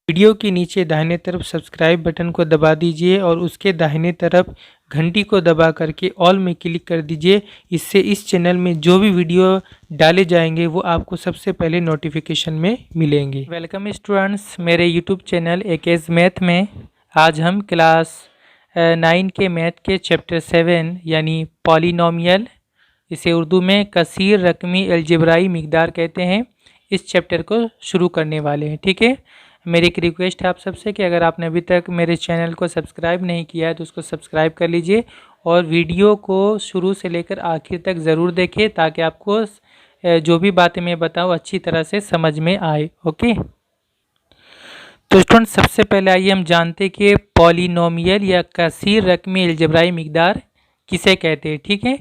Video के नीचे दाहिने तरफ सब्सक्राइब बटन को दबा दीजिए और उसके दाहिने तरफ घंटी को दबा करके ऑल में क्लिक कर दीजिए। इससे इस चैनल में जो भी वीडियो डाले जाएंगे वो आपको सबसे पहले नोटिफिकेशन में मिलेंगे। वेलकम स्टूडेंट्स, मेरे यूट्यूब चैनल एकेज मैथ में आज हम क्लास 9 के मैथ के चैप्टर 7 यानी पॉलिनोमियल, इसे उर्दू में कसीर रकमी अलजेब्राई मिकदार कहते हैं, इस चैप्टर को शुरू करने वाले हैं। ठीक है, मेरी एक रिक्वेस्ट है आप सबसे कि अगर आपने अभी तक मेरे चैनल को सब्सक्राइब नहीं किया है तो उसको सब्सक्राइब कर लीजिए और वीडियो को शुरू से लेकर आखिर तक ज़रूर देखें ताकि आपको जो भी बातें मैं बताऊँ अच्छी तरह से समझ में आए। ओके, तो स्टूडेंट सबसे पहले आइए हम जानते हैं कि पॉलिनोमियल या कसीर रकमी अलजेब्राई मिकदार किसे कहते हैं। ठीक है,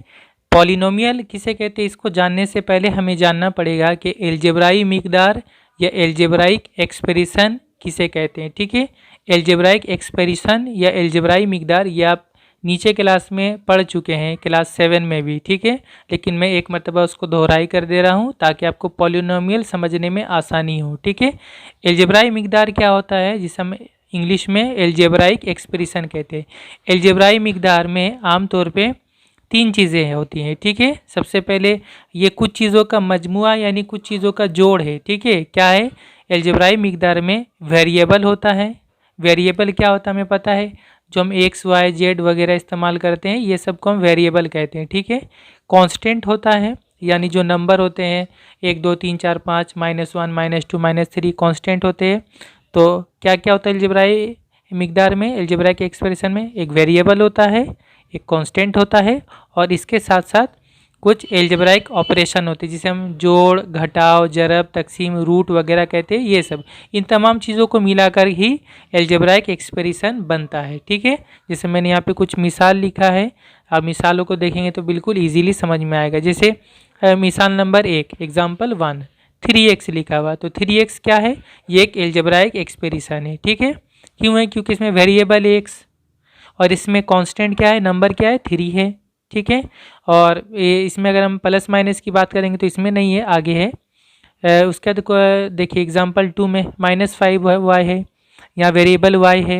पॉलिनोमियल किसे कहते हैं इसको जानने से पहले हमें जानना पड़ेगा कि अलजेब्राई मिकदार या अलजेब्राइक एक्सप्रेशन किसे कहते हैं। ठीक है, अलजेब्राइक एक्सप्रेशन या अलजेब्राई मिकदार ये आप नीचे क्लास में पढ़ चुके हैं, क्लास 7 में भी। ठीक है, लेकिन मैं एक मरतबा उसको दोहराई कर दे रहा हूँ ताकि आपको पॉलिनोमियल समझने में आसानी हो। ठीक है, अलजेब्राई मिकदार क्या होता है जिसे हम इंग्लिश में अलजेब्राइक एक्सप्रेशन कहते हैं। अलजेब्राई मिकदार में आमतौर पे 3 चीज़ें होती हैं। ठीक है, सबसे पहले ये कुछ चीज़ों का मजमुआ यानी कुछ चीज़ों का जोड़ है। ठीक है, क्या है, अलजेब्राई मिकदार में वेरिएबल होता है। वेरिएबल क्या होता है हमें पता है, जो हम एक्स वाई जेड वगैरह इस्तेमाल करते हैं ये सब को हम वेरिएबल कहते हैं। ठीक है, कांस्टेंट होता है यानी जो नंबर होते हैं 1 2 3 4 5 -1 -2 -3 कांस्टेंट होते हैं। तो क्या क्या होता है अलजेब्राई मिकदार में, अलजेब्रा के एक्सप्रेशन में एक वेरिएबल होता है, एक कांस्टेंट होता है और इसके साथ साथ कुछ अलजेब्राइक ऑपरेशन होते हैं जिसे हम जोड़, घटाव, जरब, तकसीम, रूट वगैरह कहते हैं। ये सब इन तमाम चीज़ों को मिलाकर ही अलजेब्राइक एक्सप्रेशन बनता है। ठीक है, जैसे मैंने यहाँ पे कुछ मिसाल लिखा है, आप मिसालों को देखेंगे तो बिल्कुल ईजीली समझ में आएगा। जैसे मिसाल नंबर 1 एग्जाम्पल 1 3x लिखा हुआ, तो 3x क्या है, ये एक अलजेब्राइक एक्सप्रेशन है। ठीक है, क्यों है, क्योंकि इसमें वेरिएबल x और इसमें कांस्टेंट क्या है, नंबर क्या है 3 है। ठीक है, और इसमें अगर हम प्लस माइनस की बात करेंगे तो इसमें नहीं है, आगे है। उसके बाद देखिए एग्जांपल 2 में -5y है, यहाँ वेरिएबल y है,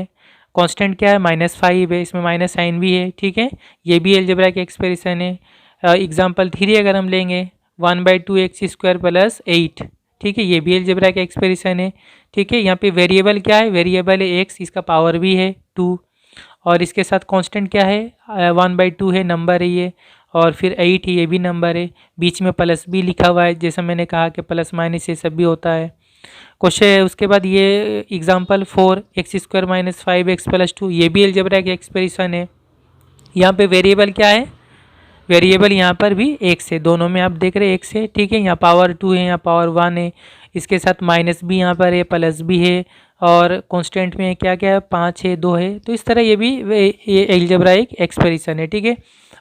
कांस्टेंट क्या है -5 है, इसमें माइनस साइन भी है। ठीक है, ये भी अलजेब्राइक एक्सप्रेशन है। एग्जांपल 3 अगर हम लेंगे 1/2x² + 8, ठीक है, ये भी अलजेब्राइक एक्सप्रेशन है। ठीक है, यहाँ पे वेरिएबल क्या है, वेरिएबल है x, इसका पावर भी है 2 और इसके साथ कांस्टेंट क्या है 1/2 है, नंबर है ये, और फिर 8 है, ये भी नंबर है, बीच में प्लस भी लिखा हुआ है, जैसा मैंने कहा कि प्लस माइनस ये सब भी होता है क्वेश्चन। उसके बाद ये एग्जांपल 4 x² - 5x + 2, ये भी अलजेब्राइक एक्सप्रेशन है। यहाँ पे वेरिएबल क्या है, वेरिएबल यहाँ पर भी x है, दोनों में आप देख रहे हैं x है। ठीक है, यहाँ पावर 2 है, यहाँ पावर 1 है, इसके साथ माइनस भी यहाँ पर है, प्लस भी है, और कांस्टेंट में क्या क्या है 5 है, 2 है। तो इस तरह ये भी ये अलजेब्राइक एक्सप्रेशन है। ठीक है,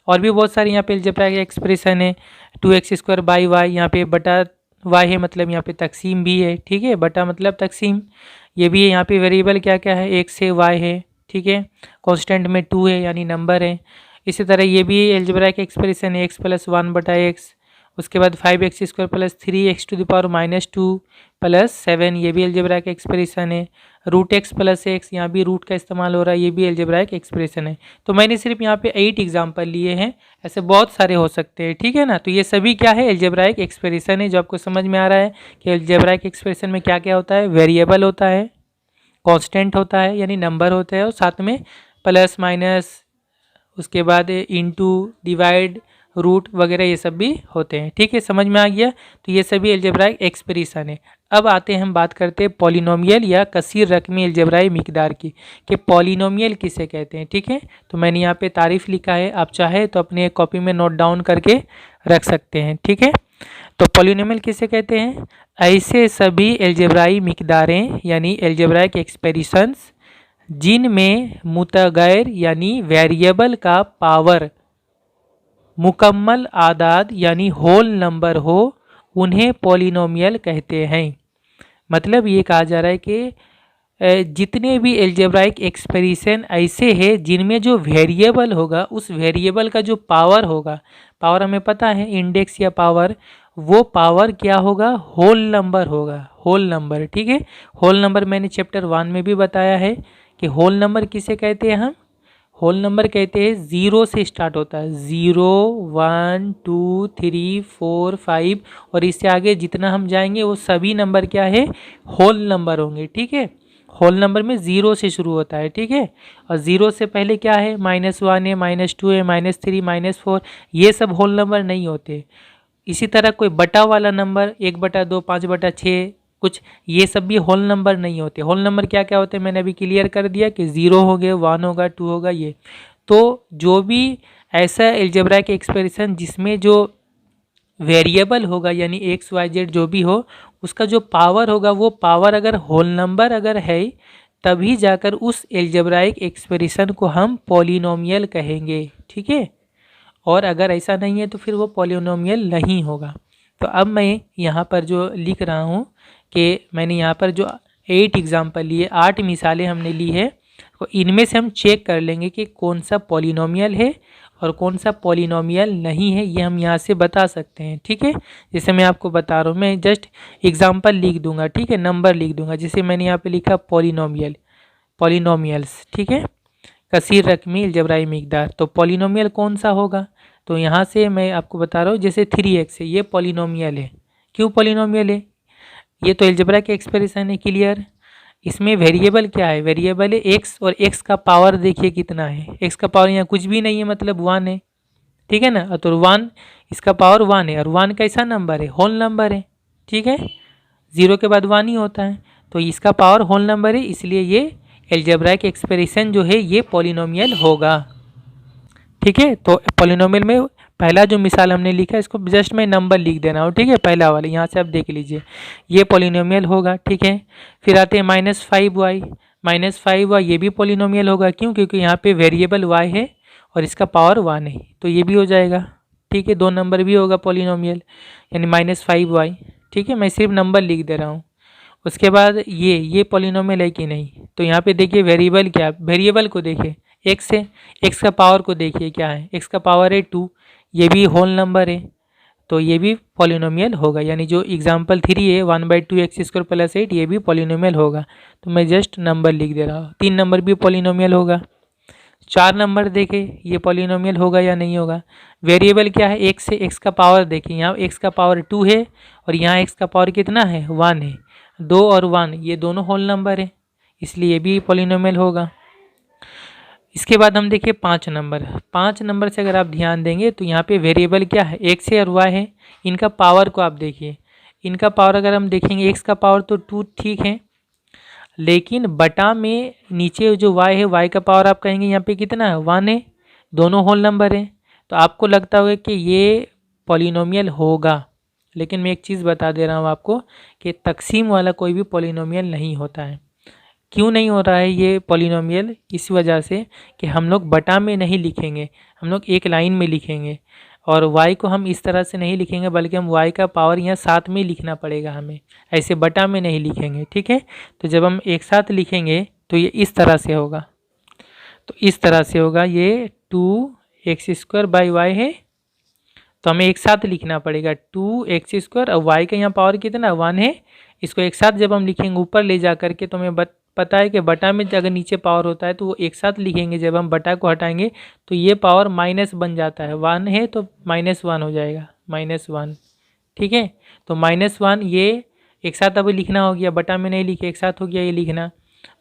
और भी बहुत सारे यहाँ पे अलजेब्राइक एक्सप्रेशन है। 2x² y, यहाँ पे बटा y है, मतलब यहाँ पे तकसीम भी है। ठीक है, बटा मतलब तकसीम, ये भी है। यहाँ पे वेरिएबल क्या क्या है, x है, y है। ठीक है, कांस्टेंट में 2 है यानी नंबर है। इसी तरह ये भी अलजेब्राइक एक्सप्रेशन है, x + 1/x। उसके बाद 5x² + 3x⁻² + 7, ये भी अलजेब्राइक एक्सप्रेशन है। √x + x, यहाँ भी रूट का इस्तेमाल हो रहा है, ये भी अलजेब्राइक एक्सप्रेशन है। तो मैंने सिर्फ यहाँ पे 8 एग्जाम्पल लिए हैं, ऐसे बहुत सारे हो सकते हैं। ठीक है ना, तो ये सभी क्या है, अलजेब्राइक एक्सप्रेशन है। जो आपको समझ में आ रहा है कि अलजेब्राइक एक्सप्रेशन में क्या क्या होता है, वेरिएबल होता है, कॉन्स्टेंट होता है यानी नंबर होता है, और साथ में प्लस माइनस, उसके बाद इनटू, डिवाइड, रूट वगैरह ये सब भी होते हैं। ठीक है, समझ में आ गया, तो ये सभी अलजेब्राइक एक्सप्रेशन है। अब आते हैं हम बात करते हैं पॉलिनोमियल या कसीर रकमी अलजेब्राई मिकदार की, कि पॉलिनोमियल किसे कहते हैं। ठीक है, तो मैंने यहाँ पे तारीफ लिखा है, आप चाहे तो अपने कॉपी में नोट डाउन करके रख सकते हैं। ठीक है, तो पॉलिनोमियल किसे कहते हैं, ऐसे सभी अलजेब्राई मिकदारें यानी अलजेब्राइक एक्सप्रेशंस जिनमें मुतगैर यानी वेरिएबल का पावर मुकम्मल आदाद यानी होल नंबर हो, उन्हें पॉलिनोमियल कहते हैं। मतलब ये कहा जा रहा है कि जितने भी अलजेब्राइक एक्सप्रेशन ऐसे हैं जिनमें जो वेरिएबल होगा, उस वेरिएबल का जो पावर होगा, पावर हमें पता है इंडेक्स या पावर, वो पावर क्या होगा, होल नंबर होगा। Whole number. ठीक है, होल नंबर मैंने चैप्टर 1 में भी बताया है कि होल नंबर किसे कहते हैं हम, होल नंबर कहते हैं जीरो से स्टार्ट होता है, 0 1 2 3 4 5 और इससे आगे जितना हम जाएंगे वो सभी नंबर क्या है, होल नंबर होंगे। ठीक है, होल नंबर में जीरो से शुरू होता है। ठीक है, और जीरो से पहले क्या है, -1 है, -2 है, -3, -4, ये सब होल नंबर नहीं होते। इसी तरह कोई बटा वाला नंबर 1/2 5/6 कुछ, ये सब भी होल नंबर नहीं होते। होल नंबर क्या क्या होते हैं मैंने अभी क्लियर कर दिया कि 0 हो गए, 1 होगा, 2 होगा ये। तो जो भी ऐसा अलजेब्रा के एक्सप्रेशन जिसमें जो वेरिएबल होगा यानी एक्स वाई जेड जो भी हो, उसका जो पावर होगा वो पावर अगर होल नंबर अगर है तभी जाकर उस अलजेब्राइक एक्सप्रेशन को हम पॉलिनोमियल कहेंगे। ठीक है, और अगर ऐसा नहीं है तो फिर वो पॉलिनोमियल नहीं होगा। तो अब मैं यहाँ पर जो लिख रहा हूँ कि मैंने यहाँ पर जो 8 एग्जाम्पल लिए, 8 मिसालें हमने ली है, तो इनमें से हम चेक कर लेंगे कि कौन सा पॉलिनोमियल है और कौन सा पॉलिनोमियल नहीं है, ये हम यहाँ से बता सकते हैं। ठीक है, जैसे मैं आपको बता रहा हूँ, मैं जस्ट एग्जाम्पल लिख दूंगा। ठीक है, नंबर लिख दूंगा, जैसे मैंने यहाँ पे लिखा पॉलिनोमियल, पॉलिनोमियल्स। ठीक है, कसीर रकमी अलजेब्राई मिकदार, तो पॉलिनोमियल कौन सा होगा, तो यहाँ से मैं आपको बता रहा हूँ, जैसे 3x है, ये पॉलिनोमियल है। क्यों पॉलिनोमियल है, ये तो अलजेब्रा के एक्सप्रेशन है, क्लियर। इसमें वेरिएबल क्या है, वेरिएबल है x, और x का पावर देखिए कितना है, x का पावर यहाँ कुछ भी नहीं है, मतलब 1 है। ठीक है ना, तो 1, इसका पावर 1 है, और 1 कैसा नंबर है, होल नंबर है। ठीक है, 0 के बाद 1 ही होता है, तो इसका पावर होल नंबर है, इसलिए ये अलजेब्राइक एक्सप्रेशन जो है ये पॉलिनोमियल होगा। ठीक है, तो पॉलिनोमियल में पहला जो मिसाल हमने लिखा है इसको जस्ट मैं नंबर लिख दे रहा हूँ। ठीक है, पहला वाला यहाँ से आप देख लीजिए, ये पॉलिनोमियल होगा। ठीक है, फिर आते हैं -5y, -5y ये भी पॉलिनोमियल होगा। क्यों, क्योंकि यहाँ पे वेरिएबल y है और इसका पावर 1 है, तो ये भी हो जाएगा। ठीक है, 2 नंबर भी होगा पॉलिनोमियल, यानी -5y। ठीक है, मैं सिर्फ नंबर लिख दे रहा हूँ। उसके बाद ये पॉलिनोमियल है कि नहीं, तो यहाँ पे देखिए वेरिएबल क्या, वेरिएबल को देखिए x है, x का पावर को देखिए क्या है, x का पावर है 2, ये भी होल नंबर है, तो ये भी पॉलिनोमियल होगा। यानी जो एग्जाम्पल 3 है 1/2x² + 8 ये भी पॉलिनोमियल होगा। तो मैं जस्ट नंबर लिख दे रहा हूँ, 3 नंबर भी पॉलिनोमियल होगा। 4 नंबर देखे ये पॉलिनोमियल होगा या नहीं होगा। वेरिएबल क्या है, x है, x का पावर देखिए, यहाँ x का पावर 2 है और यहाँ x का पावर कितना है, 1 है। 2 और 1 ये दोनों होल नंबर है, इसलिए ये भी पॉलिनोमियल होगा। इसके बाद हम देखिए 5 नंबर, 5 नंबर से अगर आप ध्यान देंगे तो यहाँ पे वेरिएबल क्या है, x है और y है। इनका पावर को आप देखिए, इनका पावर अगर हम देखेंगे x का पावर तो 2 ठीक है, लेकिन बटा में नीचे जो y है, y का पावर आप कहेंगे यहाँ पे कितना है, 1 है, दोनों होल नंबर है। तो आपको लगता होगा कि ये पॉलिनोमियल होगा, लेकिन मैं एक चीज़ बता दे रहा हूँ आपको कि तकसीम वाला कोई भी पॉलिनोमियल नहीं होता है। क्यों नहीं हो रहा है ये पॉलिनोमियल, इस वजह से कि हम लोग बटा में नहीं लिखेंगे, हम लोग एक लाइन में लिखेंगे, और y को हम इस तरह से नहीं लिखेंगे, बल्कि हम y का पावर यहाँ साथ में लिखना पड़ेगा हमें, ऐसे बटा में नहीं लिखेंगे। ठीक है, तो जब हम एक साथ लिखेंगे तो ये इस तरह से होगा, तो इस तरह से होगा, ये 2x² y है, तो हमें एक साथ लिखना पड़ेगा 2x² और y का यहाँ पावर कितना 1 है। इसको एक साथ जब हम लिखेंगे ऊपर ले जा करके, तो हमें पता है कि बटा में अगर नीचे पावर होता है तो वो एक साथ लिखेंगे, जब हम बटा को हटाएंगे तो ये पावर माइनस बन जाता है, 1 है तो -1 हो जाएगा, -1। ठीक है, तो -1 ये एक साथ अब लिखना हो गया, बटा में नहीं लिखे, एक साथ हो गया ये लिखना।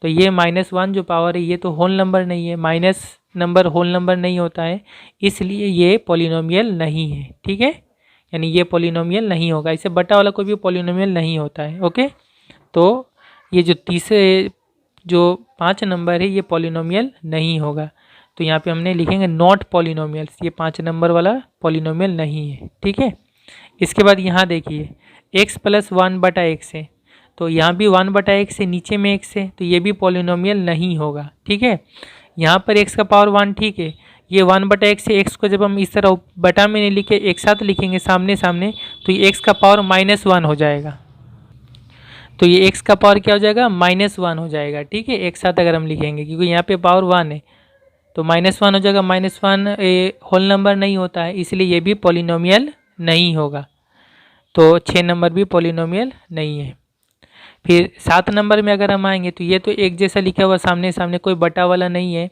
तो ये -1 जो पावर है ये तो होल नंबर नहीं है, माइनस नंबर होल नंबर नहीं होता है, इसलिए ये पॉलिनोमियल नहीं है। ठीक है, यानी ये पॉलिनोमियल नहीं होगा, इसे बटा वाला कोई भी पॉलिनोमियल नहीं होता है। ओके, तो ये जो तीसरे जो 5 नंबर है ये पॉलिनोमियल नहीं होगा, तो यहाँ पे हमने लिखेंगे नॉट पॉलिनोमियल्स, ये 5 नंबर वाला पॉलिनोमियल नहीं है। ठीक है, इसके बाद यहाँ देखिए x + 1/x है, तो यहाँ भी 1/x है, नीचे में x है, तो ये भी पॉलिनोमियल नहीं होगा। ठीक है, यहाँ पर x का पावर 1 ठीक है, ये 1/x है, x को जब हम इस तरह बटा में नहीं लिखे एक साथ लिखेंगे सामने सामने, तो ये x का पावर -1 हो जाएगा, तो ये x का पावर क्या हो जाएगा, -1 हो जाएगा। ठीक है, एक साथ अगर हम लिखेंगे, क्योंकि यहाँ पे पावर 1 है तो -1 हो जाएगा, -1 होल नंबर नहीं होता है, इसलिए ये भी पॉलिनोमियल नहीं होगा। तो 6 नंबर भी पॉलिनोमियल नहीं है। फिर 7 नंबर में अगर हम आएंगे तो ये तो एक जैसा लिखा हुआ सामने सामने, कोई बटा वाला नहीं है।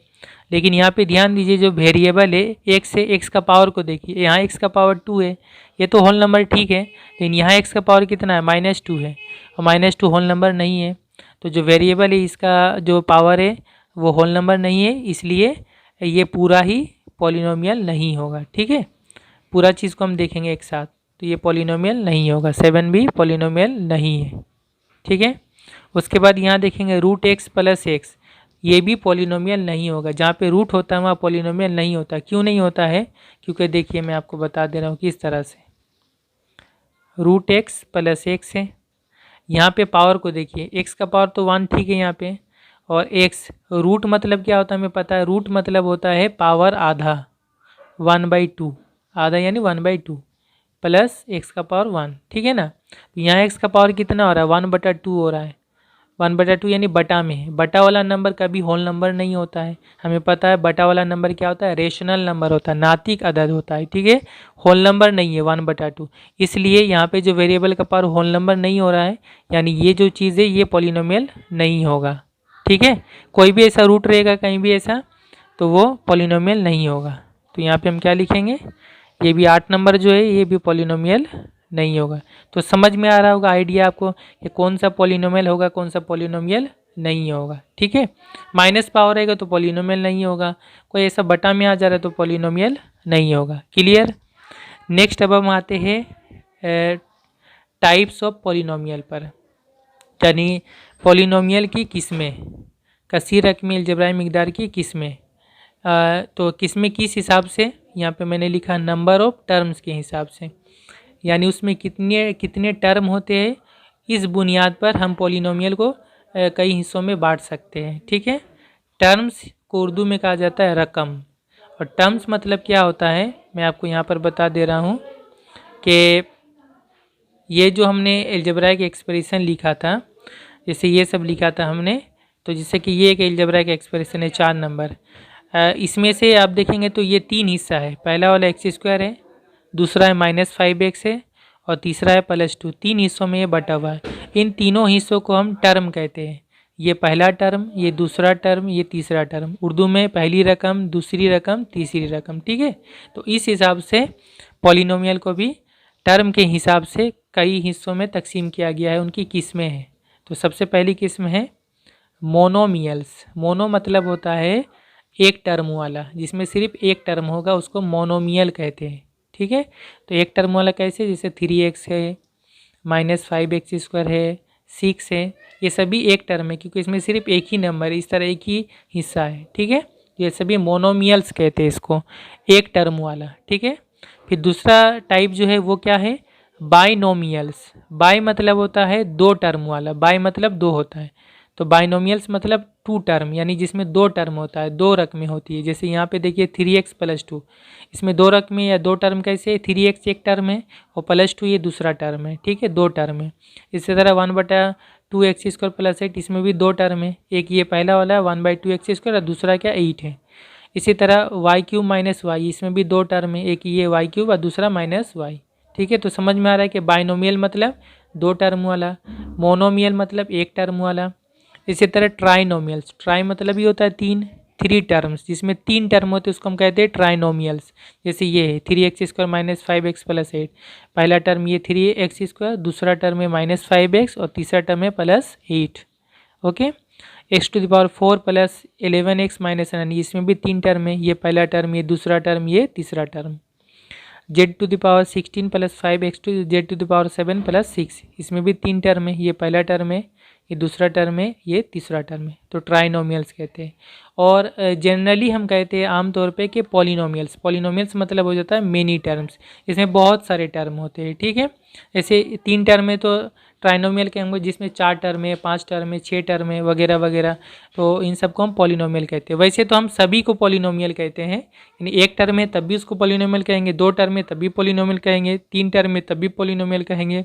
लेकिन यहाँ पे ध्यान दीजिए, जो वेरिएबल है x से x का पावर को देखिए, यहाँ x का पावर 2 है, ये तो होल नंबर ठीक है, लेकिन यहाँ x का पावर कितना है, -2 है, और -2 होल नंबर नहीं है। तो जो वेरिएबल है इसका जो पावर है वो होल नंबर नहीं है, इसलिए ये पूरा ही पॉलिनोमियल नहीं होगा। ठीक है, पूरा चीज़ को हम देखेंगे एक साथ, तो ये पॉलिनोमियल नहीं होगा, 7 भी पॉलिनोमियल नहीं है। ठीक है, उसके बाद यहाँ देखेंगे √x + x, ये भी पॉलिनोमियल नहीं होगा। जहाँ पे रूट होता है वहाँ पॉलिनोमियल नहीं होता। क्यों नहीं होता है, क्योंकि देखिए मैं आपको बता दे रहा हूँ किस तरह से। √x + x है, यहाँ पे पावर को देखिए, x का पावर तो 1 ठीक है यहाँ पे, और x रूट मतलब क्या होता है हमें पता है, रूट मतलब होता है पावर आधा, 1/2, आधा यानी 1/2 प्लस x का पावर 1। ठीक है ना, तो यहाँ x का पावर कितना हो रहा है, 1/2 हो रहा है, 1/2 यानी बटा में है। बटा वाला नंबर कभी होल नंबर नहीं होता है, हमें पता है। बटा वाला नंबर क्या होता है, रेशनल नंबर होता है, नातिक अदद होता है। ठीक है, होल नंबर नहीं है 1/2, इसलिए यहाँ पे जो वेरिएबल का पावर होल नंबर नहीं हो रहा है, यानी ये जो चीज़ है ये पॉलिनोमियल नहीं होगा। ठीक है, कोई भी ऐसा रूट रहेगा कहीं भी ऐसा, तो वो पॉलिनोमियल नहीं होगा। तो यहाँ पे हम क्या लिखेंगे, ये भी 8 नंबर जो है ये भी पॉलिनोमियल नहीं होगा। तो समझ में आ रहा होगा आइडिया आपको कि कौन सा पॉलिनोमियल होगा, कौन सा पॉलिनोमियल नहीं होगा। ठीक है, माइनस पावर रहेगा तो पॉलिनोमियल नहीं होगा, कोई ऐसा बटा में आ जा रहा है तो पॉलिनोमियल नहीं होगा। क्लियर। नेक्स्ट अब हम आते हैं टाइप्स ऑफ पॉलिनोमियल पर, यानी पॉलिनोमियल की किस्में, कसीर रकमी अलजेब्राई मिकदार की किस्में। तो किस्में किस हिसाब से, यहाँ पे मैंने लिखा नंबर ऑफ टर्म्स के हिसाब से, यानी उसमें कितने कितने टर्म होते हैं, इस बुनियाद पर हम पॉलिनोमियल को कई हिस्सों में बांट सकते हैं। ठीक है, टर्म्स को उर्दू में कहा जाता है रकम, और टर्म्स मतलब क्या होता है मैं आपको यहाँ पर बता दे रहा हूँ कि ये जो हमने अलजेब्राइक एक्सप्रेशन लिखा था, जैसे ये सब लिखा था हमने, तो जैसे कि ये एक अलजेब्राइक एक्सप्रेशन है 4 नंबर, इसमें से आप देखेंगे तो ये 3 हिस्सा है। पहला वाला x² है, दूसरा है -5x है, और तीसरा है +2। 3 हिस्सों में ये बटा हुआ है। इन तीनों हिस्सों को हम टर्म कहते हैं। ये पहला टर्म, ये दूसरा टर्म, ये तीसरा टर्म। उर्दू में पहली रकम, दूसरी रकम, तीसरी रकम। ठीक है, तो इस हिसाब से पॉलिनोमियल को भी टर्म के हिसाब से कई हिस्सों में तकसीम किया गया है, उनकी किस्में हैं। तो सबसे पहली किस्म है मोनोमियल्स। मोनो मतलब होता है एक टर्म वाला, जिसमें सिर्फ एक टर्म होगा, उसको मोनोमियल कहते हैं। ठीक है, तो एक टर्म वाला कैसे, जैसे 3x है, -5x² है, 6 है, ये सभी एक टर्म है क्योंकि इसमें सिर्फ एक ही नंबर है, इस तरह एक ही हिस्सा है। ठीक है, ये सभी मोनोमियल्स कहते हैं इसको, एक टर्म वाला। ठीक है, फिर दूसरा टाइप जो है वो क्या है, बाइनोमियल्स। बाई मतलब होता है दो टर्म वाला, बाई मतलब दो होता है, तो बाइनोमियल्स मतलब 2 टर्म, यानी जिसमें 2 टर्म होता है, 2 रकमें होती है। जैसे यहाँ पे देखिए 3x + 2, इसमें 2 रकमें या 2 टर्म कैसे, 3x एक टर्म है और +2 ये दूसरा टर्म है। ठीक है, 2 टर्म है। इसी तरह 1/2x² + 8, इसमें भी 2 टर्म है, एक ये पहला वाला है 1/2x² और दूसरा क्या 8 है। इसी तरह y³ - y, इसमें भी 2 टर्म है, एक ये y³ और दूसरा -y। ठीक है, तो समझ में आ रहा है कि बाइनोमियल मतलब 2 टर्म वाला, मोनोमियल मतलब एक टर्म वाला। इसी तरह ट्राइनोमियल्स, ट्राई मतलब ये होता है 3 टर्म्स, जिसमें 3 टर्म होते हैं उसको हम कहते हैं ट्राइनोमियल्स। जैसे ये है 3x² - 5x + 8, पहला टर्म ये 3x², दूसरा टर्म है -5x और तीसरा टर्म है +8। ओके, x⁴ + 11x - 9, इसमें भी 3 टर्म है, ये पहला टर्म, ये दूसरा टर्म, ये तीसरा टर्म। z⁻16 + 5x z⁻7 + 6, इसमें भी 3 टर्म है, ये पहला टर्म है, ये दूसरा टर्म है, ये तीसरा टर्म है, तो ट्राइनोमियल्स कहते हैं। और जनरली हम कहते हैं आमतौर पे कि पॉलिनोमियल्स। पॉलिनोमियल्स मतलब हो जाता है मेनी टर्म्स, इसमें बहुत सारे टर्म होते हैं। ठीक है, ऐसे 3 टर्म है तो ट्राइनोमियल कहेंगे, जिसमें 4 टर्म है, 5 टर्म है, 6 टर्म है, वगैरह वगैरह, तो इन सबको हम पॉलिनोमियल कहते हैं। वैसे तो हम सभी को पॉलिनोमियल कहते हैं, यानी एक टर्म है तब भी उसको पॉलिनोमियल कहेंगे, 2 टर्म है तब भी पॉलिनोमियल कहेंगे, 3 टर्म है तब भी पॉलिनोमियल कहेंगे,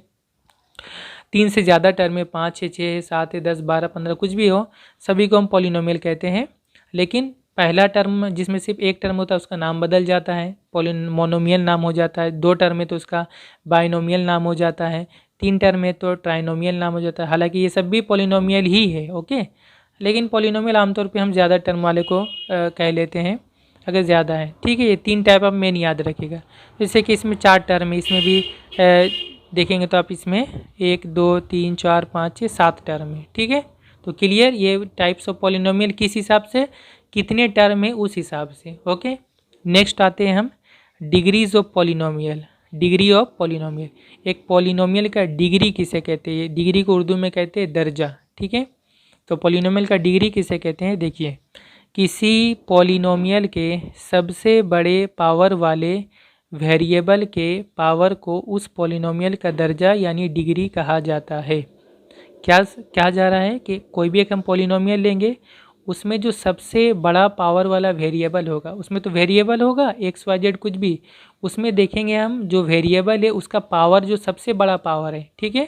3 से ज़्यादा टर्म है, 5 है, 6 है, 7 है, 10, 12, 15 कुछ भी हो, सभी को हम पॉलिनोमियल कहते हैं। लेकिन पहला टर्म जिसमें सिर्फ एक टर्म होता है उसका नाम बदल जाता है, मोनोमियल नाम हो जाता है। 2 टर्म है तो उसका बाइनोमियल नाम हो जाता है। 3 टर्म है तो ट्राइनोमियल नाम हो जाता है। हालांकि ये सब भी पॉलिनोमियल ही है, ओके, लेकिन पॉलिनोमियल आमतौर पे हम ज़्यादा टर्म वाले को कह लेते हैं अगर ज़्यादा है, ठीक है। ये 3 टाइप आप मेन याद रखिएगा। जैसे कि इसमें 4 टर्म है, इसमें भी देखेंगे तो आप इसमें 1 2 3 4 5 6 7 टर्म है, ठीक है। तो क्लियर, ये टाइप्स ऑफ पॉलिनोमियल किस हिसाब से, कितने टर्म है उस हिसाब से, ओके। नेक्स्ट आते हैं हम degrees of polynomial. Degree of polynomial, एक पॉलिनोमियल का डिग्री किसे कहते हैं, डिग्री को उर्दू में कहते हैं दर्जा, ठीक है। तो पॉलिनोमियल का डिग्री किसे कहते हैं, देखिए, किसी पॉलिनोमियल के सबसे बड़े पावर वाले वेरिएबल के पावर को उस पॉलिनोमियल का दर्जा यानी डिग्री कहा जाता है। क्या कहा जा रहा है कि कोई भी एक हम पॉलिनोमियल लेंगे, उसमें जो सबसे बड़ा पावर वाला वेरिएबल होगा, उसमें तो वेरिएबल होगा एक्स वाई जेड कुछ भी, उसमें देखेंगे हम जो वेरिएबल है उसका पावर जो सबसे बड़ा पावर है, ठीक है,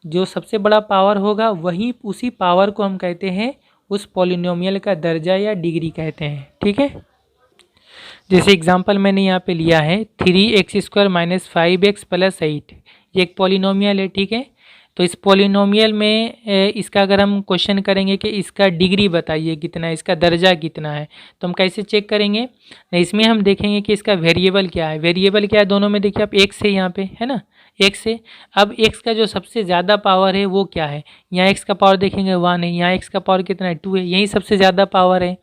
जो सबसे बड़ा पावर होगा वही उसी पावर को हम कहते हैं उस पॉलिनोमियल का दर्जा या डिग्री कहते हैं, ठीक है। जैसे एग्जांपल मैंने यहाँ पे लिया है 3x² - 5x + 8, ये एक पॉलिनोमियल है, ठीक है। तो इस पॉलिनोमियल में इसका अगर हम क्वेश्चन करेंगे कि इसका डिग्री बताइए कितना है, इसका दर्जा कितना है, तो हम कैसे चेक करेंगे, इसमें हम देखेंगे कि इसका वेरिएबल क्या है। वेरिएबल क्या है दोनों में, देखिए आप x है यहाँ पे, है ना, x है। अब x का जो सबसे ज़्यादा पावर है वो क्या है, यहाँ x का पावर देखेंगे 1 है, यहाँ x का पावर कितना है 2 है, यही सबसे ज़्यादा पावर है।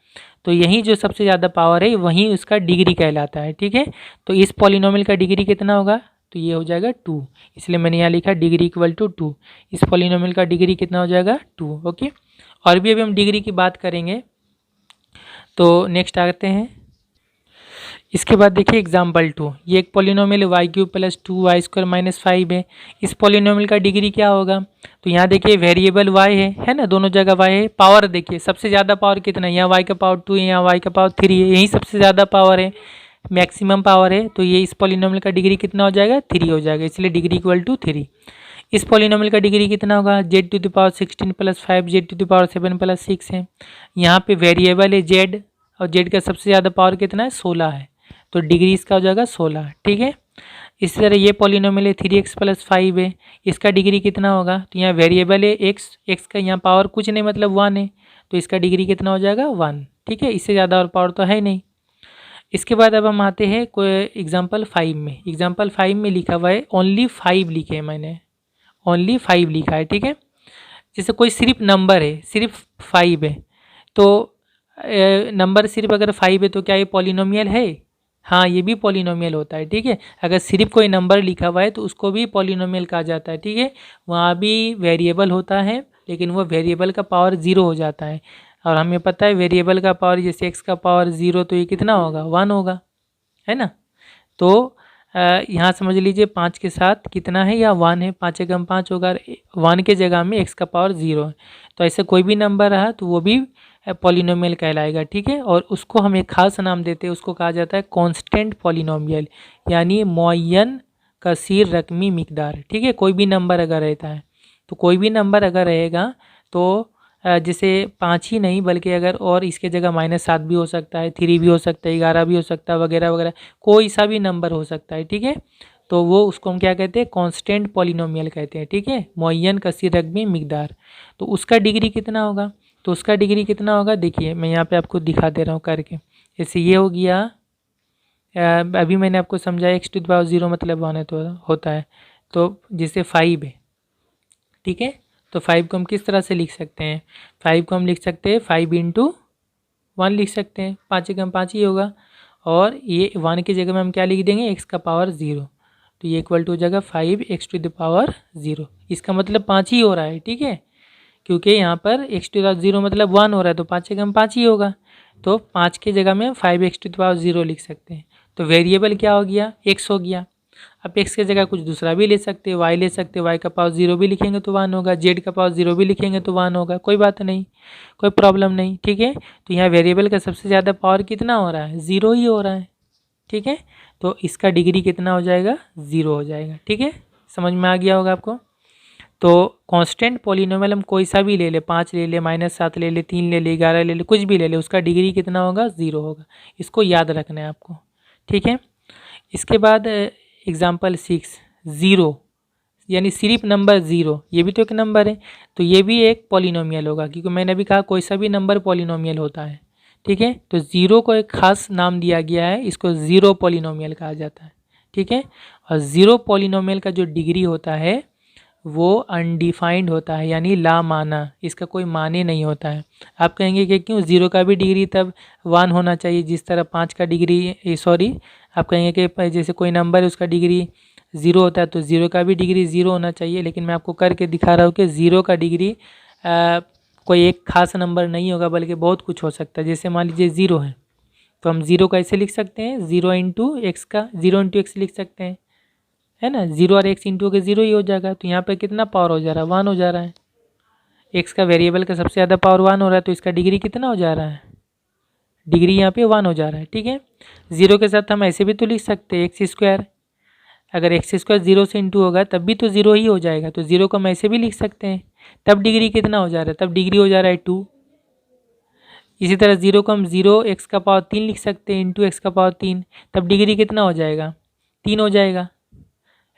तो यही जो सबसे ज़्यादा पावर है वही उसका डिग्री कहलाता है, ठीक है। तो इस पॉलिनोमियल का डिग्री कितना होगा, तो ये हो जाएगा 2, इसलिए मैंने यहाँ लिखा डिग्री इक्वल टू 2। इस पॉलिनोमियल का डिग्री कितना हो जाएगा 2, ओके। और भी अभी हम डिग्री की बात करेंगे। तो नेक्स्ट आते हैं, इसके बाद देखिए एग्जाम्पल 2, ये एक पॉलिनोमियल y³ + 2y² - 5 है। इस पॉलिनोमियल का डिग्री क्या होगा, तो यहाँ देखिए वेरिएबल y है ना, दोनों जगह y है। पावर देखिए सबसे ज़्यादा पावर कितना है, यहाँ y का पावर 2 है, यहाँ y का पावर 3 है, यही सबसे ज़्यादा पावर है, मैक्सिमम पावर है। तो ये इस पॉलिनोमियल का डिग्री कितना हो जाएगा 3 हो जाएगा, इसलिए डिग्री इक्वल टू 3। इस पॉलिनोमियल का डिग्री कितना होगा, z⁴ + 5 z⁴ + 6 है। यहाँ पे वेरिएबल है z, और z का सबसे ज़्यादा पावर कितना है 16 है, तो डिग्री इसका हो जाएगा 16, ठीक है। इसी तरह ये पॉलिनोमियल है 3x + 5 है, इसका डिग्री कितना होगा, तो यहाँ वेरिएबल है x का यहाँ पावर कुछ नहीं मतलब 1 है, तो इसका डिग्री कितना हो जाएगा 1, ठीक है। इससे ज़्यादा और पावर तो है नहीं। इसके बाद अब हम आते हैं कोई एग्जाम्पल 5 में। एग्जाम्पल 5 में लिखा हुआ है ओनली 5 लिखे हैं, मैंने ओनली 5 लिखा है, ठीक है। जैसे कोई सिर्फ नंबर है, सिर्फ 5 है, तो नंबर सिर्फ अगर 5 है तो क्या ये पॉलिनोमियल है, हाँ ये भी पॉलिनोमियल होता है, ठीक है। अगर सिर्फ कोई नंबर लिखा हुआ है तो उसको भी पॉलिनोमियल कहा जाता है, ठीक है। वहाँ भी वेरिएबल होता है, लेकिन वो वेरिएबल का पावर 0 हो जाता है, और हमें पता है वेरिएबल का पावर जैसे x का पावर 0, तो ये कितना होगा 1 होगा, है ना। तो यहाँ समझ लीजिए 5 के साथ कितना है, या 1 है, 5 × 5 होगा, 1 के जगह में x का पावर 0 है। तो ऐसे कोई भी नंबर रहा तो वो भी पॉलिनोमियल कहलाएगा, ठीक है। और उसको हम एक खास नाम देते हैं, उसको कहा जाता है कांस्टेंट पॉलिनोमियल, यानी मुअय्यन कसीर रकमी मिकदार, ठीक है। कोई भी नंबर अगर रहता है, तो कोई भी नंबर अगर रहेगा तो जैसे 5 ही नहीं बल्कि अगर और इसके जगह -7 भी हो सकता है, 3 भी हो सकता है, 11 भी हो सकता है, वगैरह वगैरह, कोई सा भी नंबर हो सकता है, ठीक है। तो वो उसको हम क्या कहते हैं, कांस्टेंट पॉलिनोमियल कहते हैं, ठीक है, मुअय्यन कसीर रकमी मिकदार। तो उसका डिग्री कितना होगा, तो उसका डिग्री कितना होगा, देखिए मैं यहाँ पे आपको दिखा दे रहा हूँ करके। जैसे ये हो गया, अभी मैंने आपको समझाया x⁴ मतलब 1 है तो होता है, तो जैसे 5 है, ठीक है। तो 5 को हम किस तरह से लिख सकते हैं, 5 को हम लिख सकते हैं 5 × 1 लिख सकते हैं, 5 × 5 ही होगा, और ये 1 की जगह में हम क्या लिख देंगे x का पावर 0, तो ये इक्वल टू हो जाएगा 5x⁴ 0। इसका मतलब 5 ही हो रहा है, ठीक है, क्योंकि यहाँ पर x⁴ मतलब 1 हो रहा है, तो 5 × 5 ही होगा, तो 5 की जगह में 5x⁴ लिख सकते हैं। तो वेरिएबल क्या हो गया, x हो गया। अब x की जगह कुछ दूसरा भी ले सकते हैं, y ले सकते हैं, y का पावर 0 भी लिखेंगे तो 1 होगा, z का पावर 0 भी लिखेंगे तो 1 होगा, कोई बात नहीं, कोई प्रॉब्लम नहीं, ठीक है। तो यहाँ वेरिएबल का सबसे ज़्यादा पावर कितना हो रहा है, 0 ही हो रहा है, ठीक है। तो इसका डिग्री कितना हो जाएगा 0 हो जाएगा, ठीक है, समझ में आ गया होगा आपको। तो कांस्टेंट पॉलिनोमियल हम कोई सा भी ले ले, 5 ले ले, -7 ले ले, 3 ले ले, 11 ले ले, कुछ भी ले ले, उसका डिग्री कितना होगा 0 होगा, इसको याद रखना है आपको, ठीक है। इसके बाद एग्जाम्पल 6, 0, यानी सिर्फ नंबर 0, ये भी तो एक नंबर है, तो ये भी एक पॉलिनोमियल होगा, क्योंकि मैंने अभी कहा कोई सा भी नंबर पॉलिनोमियल होता है। ठीक है, तो 0 को एक खास नाम दिया गया है, इसको 0 पॉलिनोमियल कहा जाता है। ठीक है, और 0 पॉलिनोमियल का जो डिग्री होता है वो अनडिफाइंड होता है, यानी लामाना, इसका कोई माने नहीं होता है। आप कहेंगे कि क्यों, 0 का भी डिग्री तब 1 होना चाहिए, जिस तरह 5 का डिग्री सॉरी आप कहेंगे कि जैसे कोई नंबर है उसका डिग्री 0 होता है, तो 0 का भी डिग्री 0 होना चाहिए। लेकिन मैं आपको करके दिखा रहा हूँ कि 0 का डिग्री कोई एक खास नंबर नहीं होगा, बल्कि बहुत कुछ हो सकता है। जैसे मान लीजिए 0 है, तो हम 0 का ऐसे लिख सकते हैं, 0 इंटू एक्स का 0 इंटू एक्स लिख सकते हैं, है ना। 0 और एक्स इंटू के 0 ही हो जाएगा, तो यहाँ पे कितना पावर हो जा रहा है, 1 हो जा रहा है। एक्स का वेरिएबल का सबसे ज़्यादा पावर 1 हो रहा है, तो इसका डिग्री कितना हो जा रहा है, डिग्री यहाँ पे 1 हो जा रहा है। ठीक है, 0 के साथ हम ऐसे भी तो लिख सकते हैं एक्स स्क्वायर, अगर एक्स स्क्वायर 0 से इंटू होगा तब भी तो 0 ही हो जाएगा, तो 0 को हम ऐसे भी लिख सकते हैं, तब डिग्री कितना हो जा रहा है, तब डिग्री हो जा रहा है 2। इसी तरह 0 को हम 0 एक्स का पावर 3 लिख सकते हैं इंटू एक्स का पावर 3, तब डिग्री कितना हो जाएगा, 3 हो जाएगा,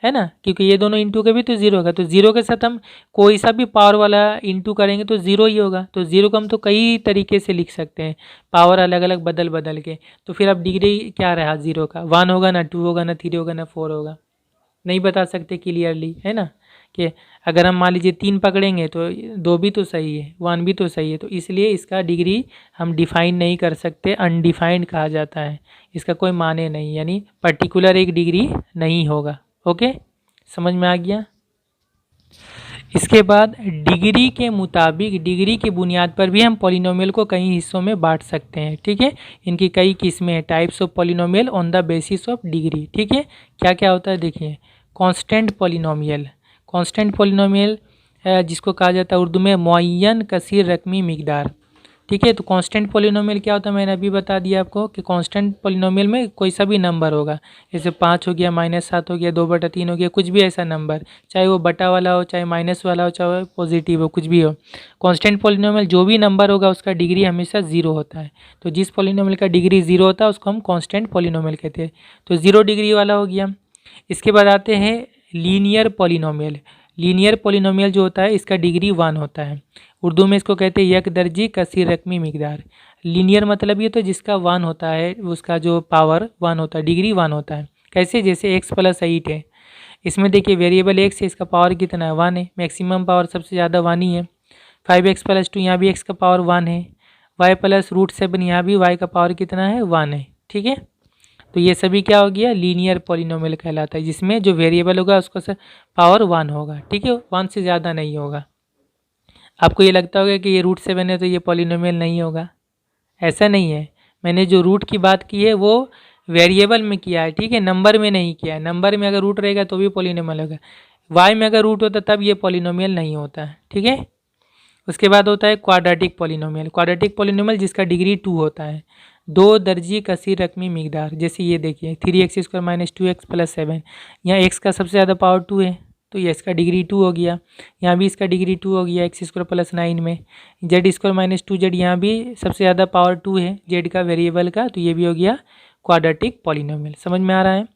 है ना, क्योंकि ये दोनों इंटू के भी तो 0 होगा, तो 0 के साथ हम कोई सा भी पावर वाला इंटू करेंगे तो 0 ही होगा। तो 0 को हम तो कई तरीके से लिख सकते हैं, पावर अलग अलग बदल बदल के। तो फिर अब डिग्री क्या रहा 0 का, 1 होगा ना, 2 होगा ना, 3 होगा ना, 4 होगा, नहीं बता सकते क्लियरली, है ना। कि अगर हम मान लीजिए 3 पकड़ेंगे तो 2 भी तो सही है, 1 भी तो सही है, तो इसलिए इसका डिग्री हम डिफाइन नहीं कर सकते, अनडिफाइंड कहा जाता है, इसका कोई माने नहीं, यानी पर्टिकुलर एक डिग्री नहीं होगा। ओके, समझ में आ गया। इसके बाद डिग्री के मुताबिक, डिग्री की बुनियाद पर भी हम पॉलिनोमियल को कई हिस्सों में बांट सकते हैं। ठीक है, इनकी कई किस्में हैं, types of polynomial on the basis of degree. ठीक है, क्या क्या होता है देखिए, कांस्टेंट पॉलिनोमियल, कांस्टेंट पॉलिनोमियल जिसको कहा जाता है उर्दू में मुअय्यन कसीर रकमी मिकदार। ठीक है, तो कांस्टेंट पॉलिनोमियल क्या होता है, मैंने अभी बता दिया आपको कि कांस्टेंट पॉलिनोमियल में कोई सा भी नंबर होगा, जैसे 5 हो गया, -7 हो गया, 2/3 हो गया, कुछ भी ऐसा नंबर, चाहे वो बटा वाला हो, चाहे माइनस वाला हो, चाहे पॉजिटिव हो, कुछ भी हो, कांस्टेंट पॉलिनोमियल जो भी नंबर होगा उसका डिग्री हमेशा 0 होता है। तो जिस पॉलिनोमियल का डिग्री 0 होता है उसको हम कांस्टेंट पॉलिनोमियल कहते हैं। तो 0 डिग्री वाला हो गया। इसके बाद आते हैं लीनियर पॉलिनोमियल। लीनियर पॉलिनोमियल जो होता है इसका डिग्री 1 होता है, उर्दू में इसको कहते हैं यक दर्जी कसीर रकमी मिकदार। लीनियर मतलब ये तो जिसका 1 होता है, उसका जो पावर 1 होता है, डिग्री 1 होता है। कैसे, जैसे x + 8 है, इसमें देखिए वेरिएबल x है, इसका पावर कितना है, 1 है, मैक्सिमम पावर सबसे ज़्यादा 1 ही है। 5x + 2 यहाँ भी x का पावर 1 है, y + √7 यहाँ भी y का पावर कितना है, 1 है। ठीक है, तो ये सभी क्या हो गया, लीनियर पॉलिनोमियल कहलाता है, जिसमें जो वेरिएबल होगा उसका पावर 1 होगा। ठीक है, 1 से ज़्यादा नहीं होगा। आपको ये लगता होगा कि ये √7 है तो ये पॉलिनोमियल नहीं होगा, ऐसा नहीं है। मैंने जो रूट की बात की है वो वेरिएबल में किया है, ठीक है, नंबर में नहीं किया है। नंबर में अगर रूट रहेगा तो भी पॉलिनोमियल होगा, वाई में अगर रूट होता तब ये पॉलिनोमियल नहीं होता है। ठीक है, उसके बाद होता है क्वाड्रेटिक पॉलिनोमियल। क्वाड्रेटिक पॉलिनोमियल जिसका डिग्री 2 होता है, 2 दर्जी कसीर रकमी मिकदार। जैसे ये देखिए 3x² - 2x + 7, यहाँ x का सबसे ज़्यादा पावर 2 है तो ये इसका डिग्री 2 हो गया, यहाँ भी इसका डिग्री 2 हो गया x² + 9 में। z² - 2z, यहाँ भी सबसे ज़्यादा पावर 2 है z का वेरिएबल का, तो ये भी हो गया क्वाड्रेटिक पॉलिनोमियल। समझ में आ रहा है।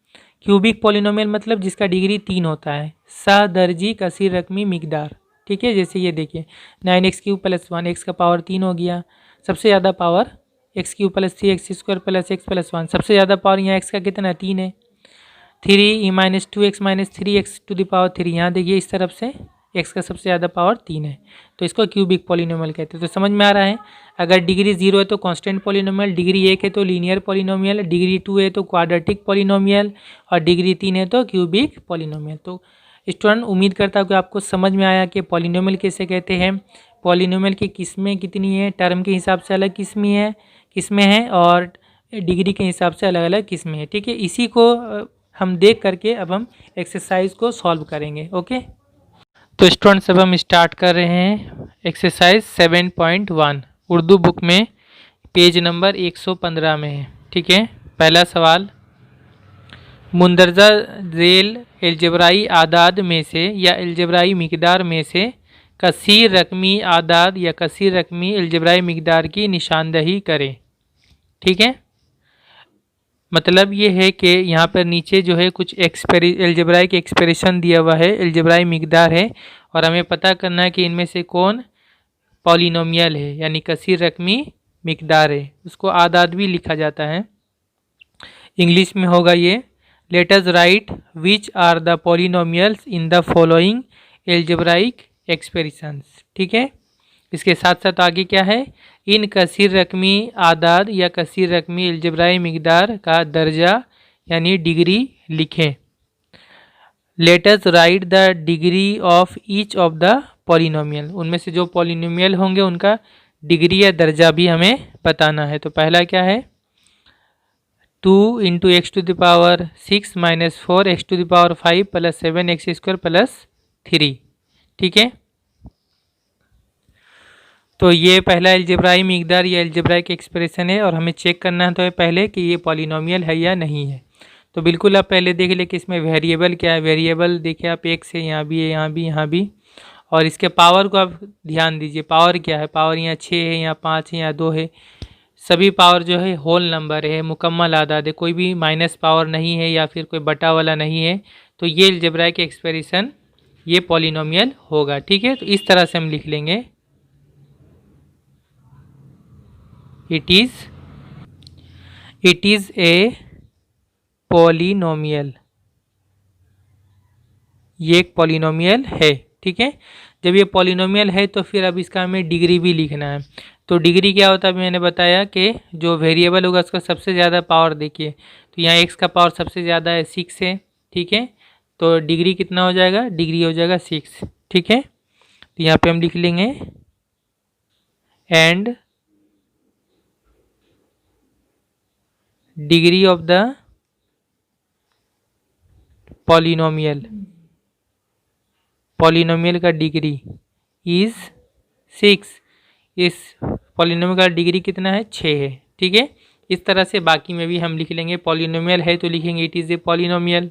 क्यूबिक पॉलिनोमियल मतलब जिसका डिग्री 3 होता है, दर्जी कसीर रकमी मिकदार। ठीक है, जैसे ये देखिए 9x³ + 1, x का पावर 3 हो गया, सबसे ज़्यादा पावर x³ + 3x² + x + 1, सबसे ज़्यादा पावर यहाँ x का कितना 3 है। 3 - 2x - 3x⁻3, यहाँ देखिए इस तरफ से x का सबसे ज़्यादा पावर 3 है, तो इसको क्यूबिक पॉलिनोमियल कहते हैं। तो समझ में आ रहा है, अगर डिग्री 0 है तो कांस्टेंट पॉलिनोमियल, डिग्री 1 है तो लीनियर पॉलिनोमियल, डिग्री 2 है तो क्वाड्रेटिक पॉलिनोमियल, और डिग्री 3 है तो क्यूबिक पॉलिनोमियल। तो स्टूडेंट, उम्मीद करता हूँ कि आपको समझ में आया कि पॉलिनोमियल किसे कहते हैं, पॉलिनोमियल की किस्में कितनी हैं, टर्म के हिसाब से अलग किस्में हैं और डिग्री के हिसाब से अलग अलग किस्में हैं। ठीक है, इसी को हम देख करके अब हम एक्सरसाइज को सॉल्व करेंगे। ओके, तो स्टूडेंट्स अब हम स्टार्ट कर रहे हैं एक्सरसाइज 7.1 उर्दू बुक में, पेज नंबर 115 में है। ठीक है, पहला सवाल, मुंदरजा झेल अलजबराई आदाद में से या अलजबराई मिकदार में से कसीर रकमी आदाद या कसीर रकमी अलजबराई मिकदार की निशानदही करें। ठीक है, मतलब ये है कि यहाँ पर नीचे जो है कुछ एल्जेब्राइक एक्सप्रेशन दिया हुआ है, एल्जेब्राइक मिकदार है, और हमें पता करना है कि इनमें से कौन पॉलिनोमियल है, यानी कसीर रकमी मिकदार है। उसको आदाद भी लिखा जाता है, इंग्लिश में होगा ये, let us write which are the polynomials in the following algebraic expressions. ठीक है, इसके साथ साथ आगे क्या है, इन कसीर रकमी आदाद या कसीर रकमी एल्जेब्राइक मिकदार का दर्जा यानी डिग्री लिखें। Late us right the degree of each of the polynomial, उनमें से जो पॉलिनोमियल होंगे उनका डिग्री या दर्जा भी हमें बताना है। तो पहला क्या है, 2 into X to the power 6 minus 4 X to the power 5 plus 7 X square plus 3। ठीक है, तो ये पहला एल्जेब्राइक मिकदार या एल्जेब्राइक एक्सप्रेशन है, और हमें चेक करना है तो पहले कि ये पॉलिनोमियल है या नहीं है। तो बिल्कुल आप पहले देख ले कि इसमें वेरिएबल क्या है। वेरिएबल देखिए आप, एक से यहाँ भी है, यहाँ भी, यहाँ भी, और इसके पावर को आप ध्यान दीजिए, पावर क्या है, पावर यहाँ 6 है, यहाँ 5 है, यहाँ 2 है, सभी पावर जो है होल नंबर है, मुकम्मल आदाद है, कोई भी माइनस पावर नहीं है या फिर कोई बटा वाला नहीं है। तो ये एल्जेब्राइक एक्सप्रेशन ये पॉलिनोमियल होगा। ठीक है, तो इस तरह से हम लिख लेंगे, इट इज ए पॉलिनोमियल, ये एक पॉलिनोमियल है। ठीक है, जब ये पॉलिनोमियल है तो फिर अब इसका हमें डिग्री भी लिखना है। तो डिग्री क्या होता है, मैंने बताया कि जो वेरिएबल होगा उसका सबसे ज़्यादा पावर देखिए, तो यहाँ x का पावर सबसे ज़्यादा है 6 है। ठीक है, तो डिग्री कितना हो जाएगा, डिग्री हो जाएगा 6। ठीक है, तो यहाँ पे हम लिख लेंगे and degree of the polynomial, polynomial का डिग्री इज 6, इस पॉलिनोमियल का डिग्री कितना है, 6 है। ठीक है, इस तरह से बाकी में भी हम लिख लेंगे, पॉलिनोमियल है तो लिखेंगे इट इज़ ए पॉलिनोमियल,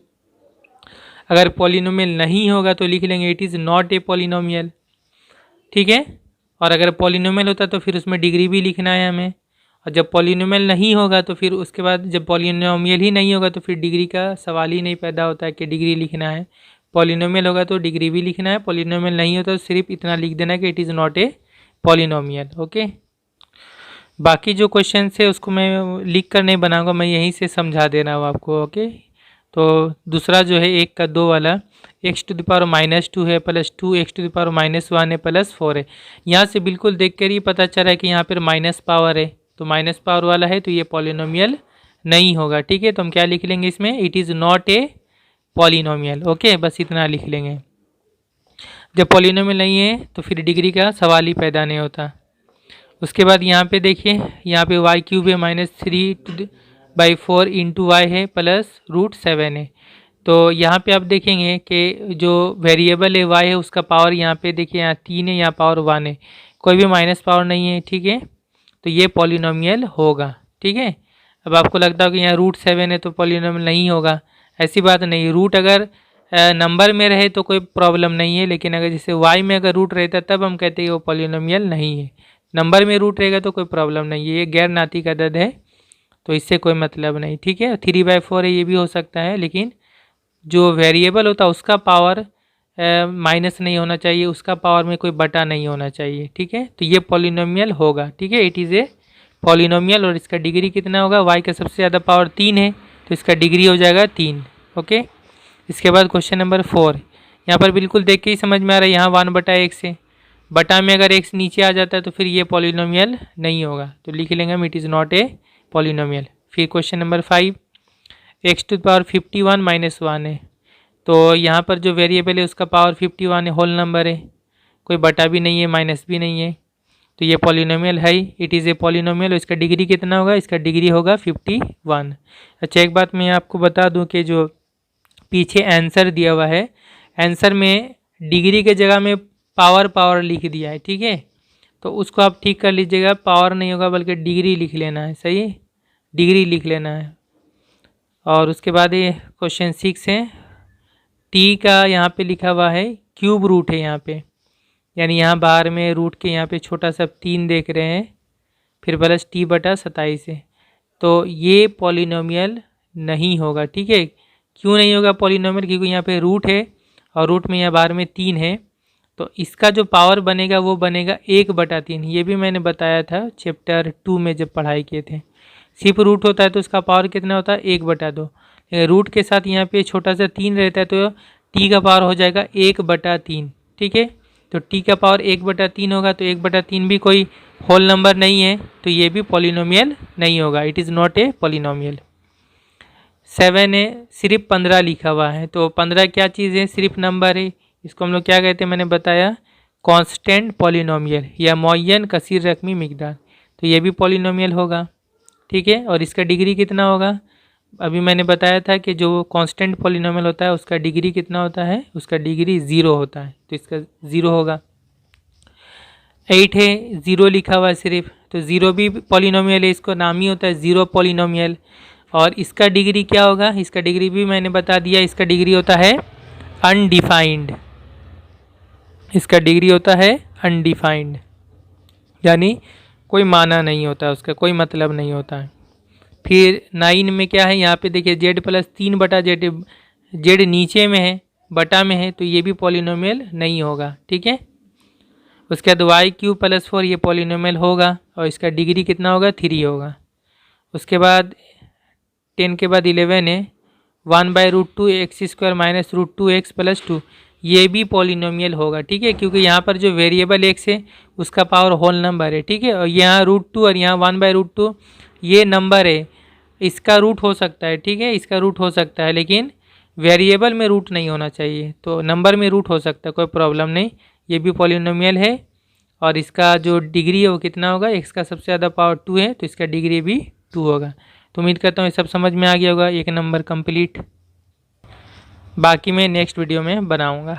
अगर पॉलिनोमियल नहीं होगा तो लिख लेंगे it is not a polynomial. ठीक है, और अगर पॉलिनोमियल होता तो फिर उसमें डिग्री भी लिखना है हमें, और जब पॉलिनोमियल नहीं होगा तो फिर उसके बाद जब पॉलिनोमियल ही नहीं होगा तो फिर डिग्री का सवाल ही नहीं पैदा होता है कि डिग्री लिखना है। पॉलिनोमियल होगा तो डिग्री भी लिखना है, पॉलिनोमियल नहीं होता तो सिर्फ इतना लिख देना कि it is not a polynomial. Okay, बाकी जो क्वेश्चन है उसको मैं लिख कर नहीं बनाऊंगा, मैं यहीं से समझा दे रहा हूँ आपको। ओके, तो दूसरा जो है 1 का 2 वाला, एक्स टू द पावर -2 है plus 2 X to the power -1 है प्लस 4 है। यहाँ से बिल्कुल देख कर ही पता चला है कि यहाँ पर माइनस पावर है, तो माइनस पावर वाला है तो ये पॉलिनोमियल नहीं होगा। ठीक है, तो हम क्या लिख लेंगे इसमें, it is not a polynomial. Okay, बस इतना लिख लेंगे। जब पॉलिनोमियल नहीं है तो फिर डिग्री का सवाल ही पैदा नहीं होता। उसके बाद यहाँ पे देखिए, यहाँ पे y³ है -3/4 इंटू वाई है प्लस √7 है। तो यहाँ पे आप देखेंगे कि जो वेरिएबल है y है उसका पावर यहाँ पे देखिए, यहाँ 3 है, यहाँ पावर 1 है, कोई भी माइनस पावर नहीं है। ठीक है, तो ये पॉलिनोमियल होगा। ठीक है, अब आपको लगता है कि यहाँ √7 है तो पॉलिनोमियल नहीं होगा, ऐसी बात नहीं। रूट अगर नंबर में रहे तो कोई प्रॉब्लम नहीं है, लेकिन अगर जैसे y में अगर रूट रहता तब हम कहते हैं वो पॉलिनोमियल नहीं है। नंबर में रूट रहेगा तो कोई प्रॉब्लम नहीं है, ये गैर नातिक अदद है तो इससे कोई मतलब नहीं। ठीक है, 3/4 है, ये भी हो सकता है, लेकिन जो वेरिएबल होता है उसका पावर माइनस नहीं होना चाहिए, उसका पावर में कोई बटा नहीं होना चाहिए। ठीक है, तो ये पॉलिनोमियल होगा। ठीक है, इट इज़ ए पॉलिनोमियल, और इसका डिग्री कितना होगा, y का सबसे ज़्यादा पावर 3 है तो इसका डिग्री हो जाएगा 3। ओके, इसके बाद क्वेश्चन नंबर 4, यहाँ पर बिल्कुल देख के ही समझ में आ रहा है, यहाँ 1/x है, बटा में अगर x नीचे आ जाता है तो फिर ये पॉलिनोमियल नहीं होगा, तो लिख लेंगे हम it is not a polynomial. फिर question number 5, x to the power 51 - 1 है, तो यहाँ पर जो वेरिएबल है उसका पावर 51 है, होल नंबर है, कोई बटा भी नहीं है, माइनस भी नहीं है, तो ये पॉलिनोमियल है, इट इज़ ए पॉलिनोमियल। इसका डिग्री कितना होगा, इसका डिग्री होगा 51। अच्छा, एक बात मैं आपको बता दूं कि जो पीछे आंसर दिया हुआ है, आंसर में डिग्री के जगह में पावर लिख दिया है। ठीक है, तो उसको आप ठीक कर लीजिएगा, पावर नहीं होगा बल्कि डिग्री लिख लेना है, सही, डिग्री लिख लेना है। और उसके बाद ये क्वेश्चन 6 है, टी का यहाँ पे लिखा हुआ है क्यूब रूट है यहाँ पे, यानी यहाँ बाहर में रूट के यहाँ पे छोटा सा 3 देख रहे हैं, फिर प्लस t/27 है, तो ये पॉलिनोमियल नहीं होगा। ठीक है, क्यों नहीं होगा पॉलिनोमियल? क्योंकि यहाँ पे रूट है और रूट में यहाँ बाहर में 3 है, तो इसका जो पावर बनेगा वो बनेगा 1/3। ये भी मैंने बताया था चैप्टर 2 में जब पढ़ाई किए थे। सिर्फ रूट होता है तो उसका पावर कितना होता है? 1/2। रूट के साथ यहाँ पे छोटा सा 3 रहता है तो टी का पावर हो जाएगा 1/3। ठीक है, तो टी का पावर 1/3 होगा, तो 1/3 भी कोई होल नंबर नहीं है, तो ये भी पॉलिनोमियल नहीं होगा। It is not a polynomial. 7 है, सिर्फ 15 लिखा हुआ है, तो 15 क्या चीज़ है? सिर्फ नंबर है। इसको हम लोग क्या कहते हैं? मैंने बताया कांस्टेंट पॉलिनोमियल या मुअय्यन कसीर रकमी मिकदार, तो ये भी पॉलिनोमियल होगा। ठीक है, और इसका डिग्री कितना होगा? अभी मैंने बताया था कि जो कांस्टेंट पॉलिनोमियल होता है उसका डिग्री कितना होता है? उसका डिग्री 0 होता है, तो इसका 0 होगा। 8 है, 0 लिखा हुआ है सिर्फ, तो 0 भी पॉलिनोमियल है, इसको नाम ही होता है 0 पॉलिनोमियल। और इसका डिग्री क्या होगा? इसका डिग्री भी मैंने बता दिया, इसका डिग्री होता है अनडिफाइंड। इसका डिग्री होता है अनडिफाइंड, यानी कोई माना नहीं होता, उसका कोई मतलब नहीं होता है। फिर 9 में क्या है? यहाँ पे देखिए z+3/z, जेड नीचे में है, बटा में है, तो ये भी पॉलिनोमियल नहीं होगा। ठीक है, उसके बाद y³ + 4 ये पॉलिनोमियल होगा, और इसका डिग्री कितना होगा? 3 होगा। उसके बाद 10 के बाद 11 है, 1/√2 x² - √2x + 2, ये भी पॉलिनोमियल होगा। ठीक है, क्योंकि यहाँ पर जो वेरिएबल x है उसका पावर होल नंबर है। ठीक है, और यहाँ √2 और यहाँ 1/√2 ये नंबर है, इसका रूट हो सकता है। ठीक है, इसका रूट हो सकता है, लेकिन वेरिएबल में रूट नहीं होना चाहिए, तो नंबर में रूट हो सकता है, कोई प्रॉब्लम नहीं, ये भी पॉलिनोमियल है। और इसका जो डिग्री है वो कितना होगा? x का सबसे ज़्यादा पावर 2 है, तो इसका डिग्री भी 2 होगा। तो उम्मीद करता हूँ ये सब समझ में आ गया होगा। 1 नंबर कंप्लीट, बाकी मैं नेक्स्ट वीडियो में बनाऊँगा।